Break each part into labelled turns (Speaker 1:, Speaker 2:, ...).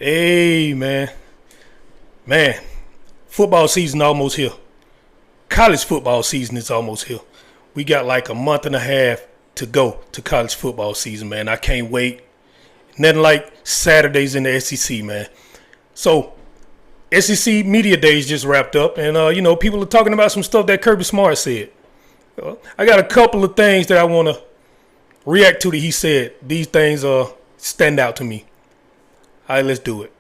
Speaker 1: Hey, man. Man, football season almost here. College football season is almost here. We got like a month and a half to go to college football season, man. I can't wait. Nothing like Saturdays in the SEC, man. So, SEC Media Days just wrapped up, and, people are talking about some stuff that Kirby Smart said. I got a couple of things that I want to react to that he said. These things stand out to me. All right, let's do it.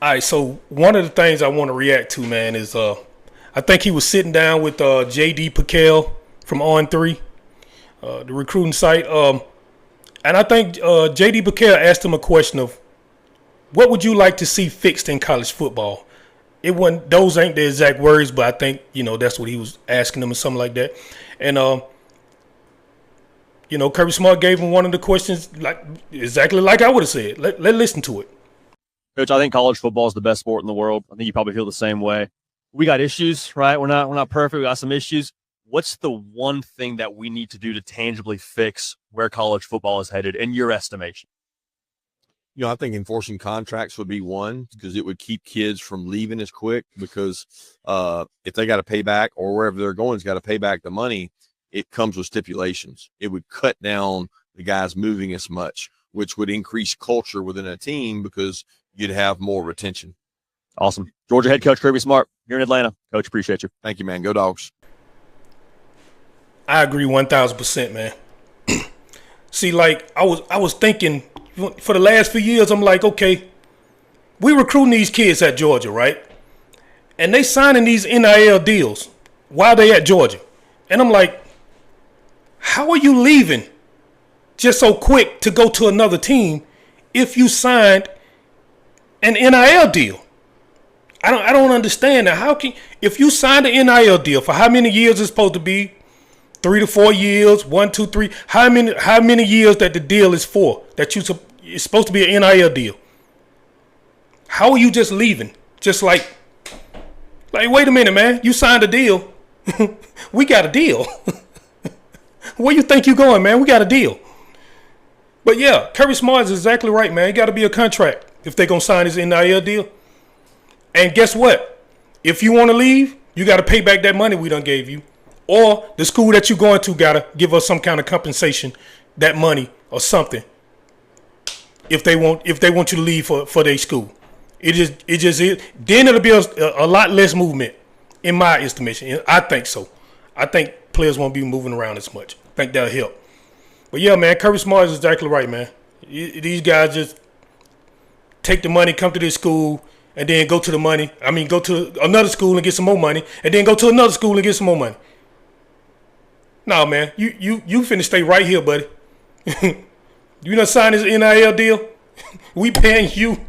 Speaker 1: All right, so one of the things I want to react to, man, is I think he was sitting down with J.D. Pickell from On3, the recruiting site. And I think J.D. Pickell asked him a question of, what would you like to see fixed in college football? Those ain't the exact words, but I think, that's what he was asking him or something like that. And, Kirby Smart gave him one of the questions exactly like I would have said. Let's listen to it.
Speaker 2: Coach, I think college football is the best sport in the world. I think you probably feel the same way. We got issues, right? We're not perfect. We got some issues. What's the one thing that we need to do to tangibly fix where college football is headed in your estimation?
Speaker 3: I think enforcing contracts would be one, because it would keep kids from leaving as quick, because if they got to pay back, or wherever they're going has got to pay back the money, it comes with stipulations. It would cut down the guys moving as much, which would increase culture within a team because you'd have more retention.
Speaker 2: Awesome. Georgia head coach Kirby Smart here in Atlanta. Coach, appreciate you.
Speaker 3: Thank you, man. Go Dogs.
Speaker 1: I agree 1,000%, man. See, I was thinking for the last few years, I'm like, okay, we recruiting these kids at Georgia, right? And they signing these NIL deals while they at Georgia. And I'm like, how are you leaving just so quick to go to another team if you signed an NIL deal? I don't understand that. How can, if you signed an NIL deal for how many years it's supposed to be? 3 to 4 years, 1, 2, 3. How many years that the deal is for? That it's supposed to be an NIL deal. How are you just leaving? Just like wait a minute, man. You signed a deal. We got a deal. Where you think you going, man? We got a deal. But yeah, Kirby Smart is exactly right, man. It got to be a contract if they're going to sign his NIL deal. And guess what? If you want to leave, you got to pay back that money we done gave you. Or the school that you're going to got to give us some kind of compensation, that money or something, if they want you to leave for their school. It just is. Then it'll be a lot less movement, in my estimation. I think so. I think players won't be moving around as much. I think that'll help. But yeah, man, Kirby Smart is exactly right, man. These guys just take the money, come to this school, and then go to go to another school and get some more money, and then go to another school and get some more money. No, man, you finna stay right here, buddy. You done signed this NIL deal? We paying you.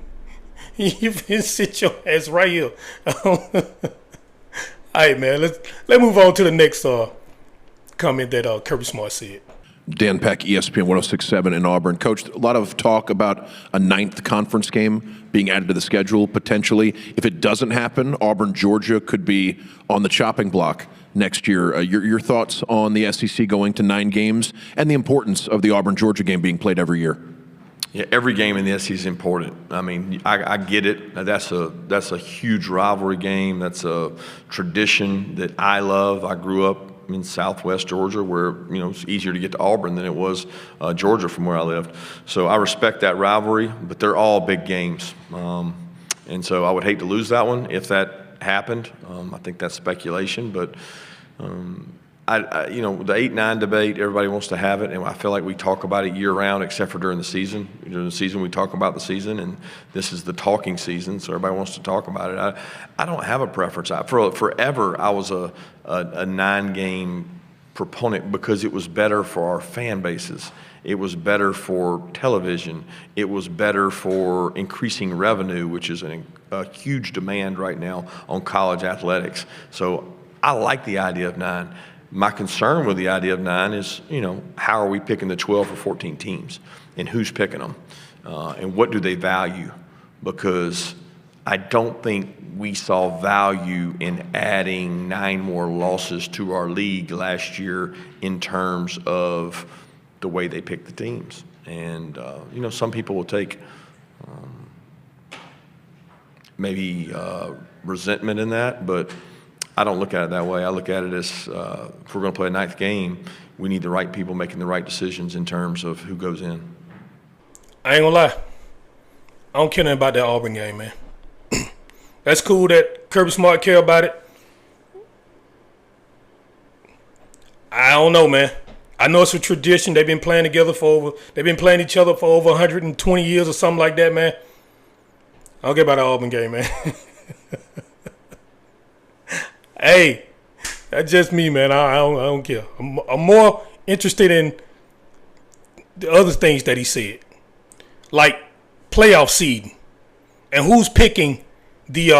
Speaker 1: You finna sit your ass right here. All right, man, let's move on to the next comment that Kirby Smart said.
Speaker 4: Dan Peck, ESPN 106.7 in Auburn. Coach, a lot of talk about a 9th conference game being added to the schedule, potentially. If it doesn't happen, Auburn, Georgia could be on the chopping block next year. Your thoughts on the SEC going to 9 games and the importance of the Auburn-Georgia game being played every year?
Speaker 3: Yeah, every game in the SEC is important. I mean, I get it. That's a huge rivalry game. That's a tradition that I love. I grew up in Southwest Georgia, where it's easier to get to Auburn than it was Georgia from where I lived. So I respect that rivalry, but they're all big games, and so I would hate to lose that one if that happened. I think that's speculation, but the 8-9 debate, everybody wants to have it, and I feel like we talk about it year round, except for during the season. During the season, we talk about the season, and this is the talking season, so everybody wants to talk about it. I don't have a preference. Forever, I was a 9-game proponent because it was better for our fan bases. It was better for television. It was better for increasing revenue, which is a huge demand right now on college athletics. So I like the idea of 9. My concern with the idea of 9 is, how are we picking the 12 or 14 teams, and who's picking them, and what do they value? Because I don't think we saw value in adding 9 more losses to our league last year in terms of the way they picked the teams. And, some people will take maybe resentment in that, but I don't look at it that way. I look at it as if we're going to play a 9th game, we need the right people making the right decisions in terms of who goes in.
Speaker 1: I ain't gonna lie. I don't care nothing about that Auburn game, man. That's cool that Kirby Smart care about it. I don't know, man. I know it's a tradition. They've been playing together they've been playing each other for over 120 years or something like that, man. I don't care about the Auburn game, man. Hey, that's just me, man. I don't care. I'm more interested in the other things that he said, like playoff seeding and who's picking the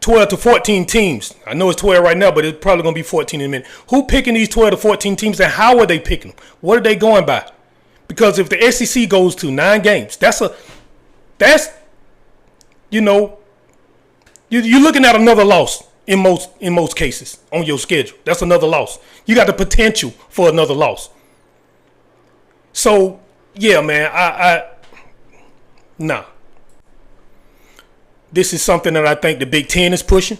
Speaker 1: 12 to 14 teams. I know it's 12 right now, but it's probably going to be 14 in a minute. Who picking these 12 to 14 teams, and how are they picking them? What are they going by? Because if the SEC goes to 9 games, you're looking at another loss in most cases on your schedule. That's another loss. You got the potential for another loss. So, yeah, man, nah. This is something that I think the Big Ten is pushing.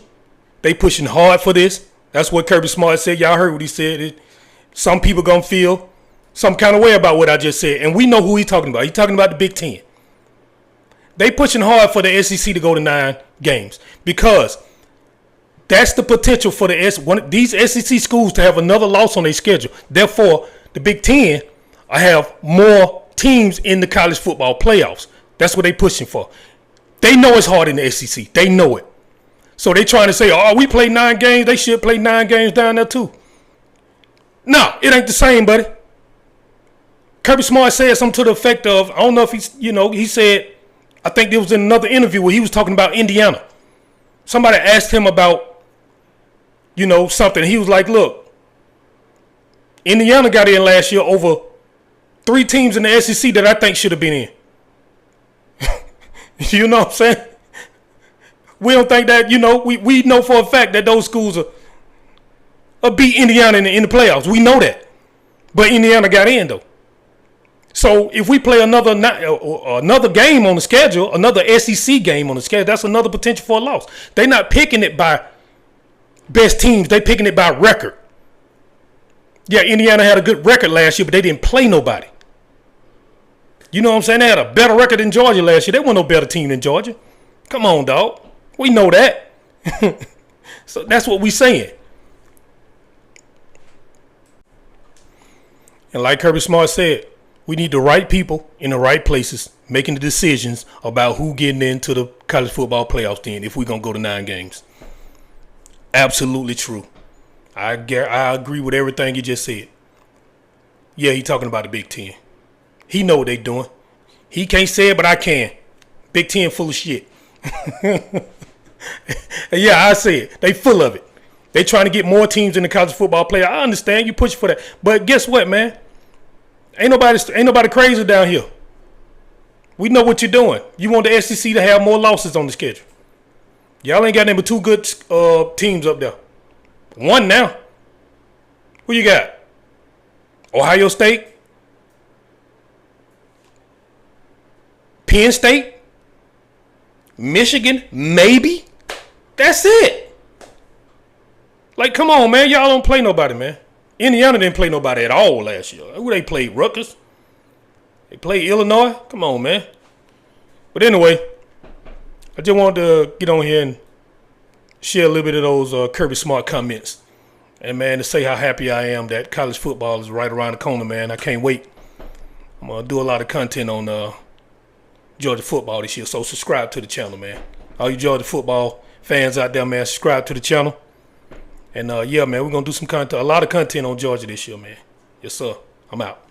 Speaker 1: They pushing hard for this. That's what Kirby Smart said. Y'all heard what he said. Some people going to feel some kind of way about what I just said. And we know who he's talking about. He's talking about the Big Ten. They pushing hard for the SEC to go to 9 games because that's the potential for these SEC schools to have another loss on their schedule. Therefore, the Big Ten will have more teams in the college football playoffs. That's what they pushing for. They know it's hard in the SEC. They know it. So they trying to say, oh, we play 9 games. They should play 9 games down there too. No, it ain't the same, buddy. Kirby Smart said something to the effect of, I don't know if he said, I think there was in another interview where he was talking about Indiana. Somebody asked him about, something. He was like, look, Indiana got in last year over 3 teams in the SEC that I think should have been in. You know what I'm saying? We don't think that, we know for a fact that those schools are beat Indiana in the playoffs. We know that. But Indiana got in, though. So if we play another game on the schedule, another SEC game on the schedule, that's another potential for a loss. They're not picking it by best teams. They're picking it by record. Yeah, Indiana had a good record last year, but they didn't play nobody. You know what I'm saying? They had a better record than Georgia last year. They weren't no better team than Georgia. Come on, dog. We know that. So that's what we saying. And like Kirby Smart said, we need the right people in the right places making the decisions about who getting into the college football playoffs then if we're going to go to 9 games. Absolutely true. I agree with everything you just said. Yeah, he talking about the Big Ten. He know what they doing. He can't say it, but I can. Big Ten full of shit. Yeah, I say it. They full of it. They trying to get more teams in the college football playoff. I understand you push for that. But guess what, man? Ain't nobody crazy down here. We know what you're doing. You want the SEC to have more losses on the schedule. Y'all ain't got number 2 good teams up there. 1 now. Who you got? Ohio State? Penn State? Michigan? Maybe? That's it. Like, come on, man. Y'all don't play nobody, man. Indiana didn't play nobody at all last year. Who they played? Rutgers? They played Illinois? Come on, man. But anyway, I just wanted to get on here and share a little bit of those Kirby Smart comments. And, man, to say how happy I am that college football is right around the corner, man. I can't wait. I'm going to do a lot of content on Georgia football this year. So subscribe to the channel, man. All you Georgia football fans out there, man, subscribe to the channel. And, yeah, man, we're going to do some content, a lot of content on Georgia this year, man. Yes, sir. I'm out.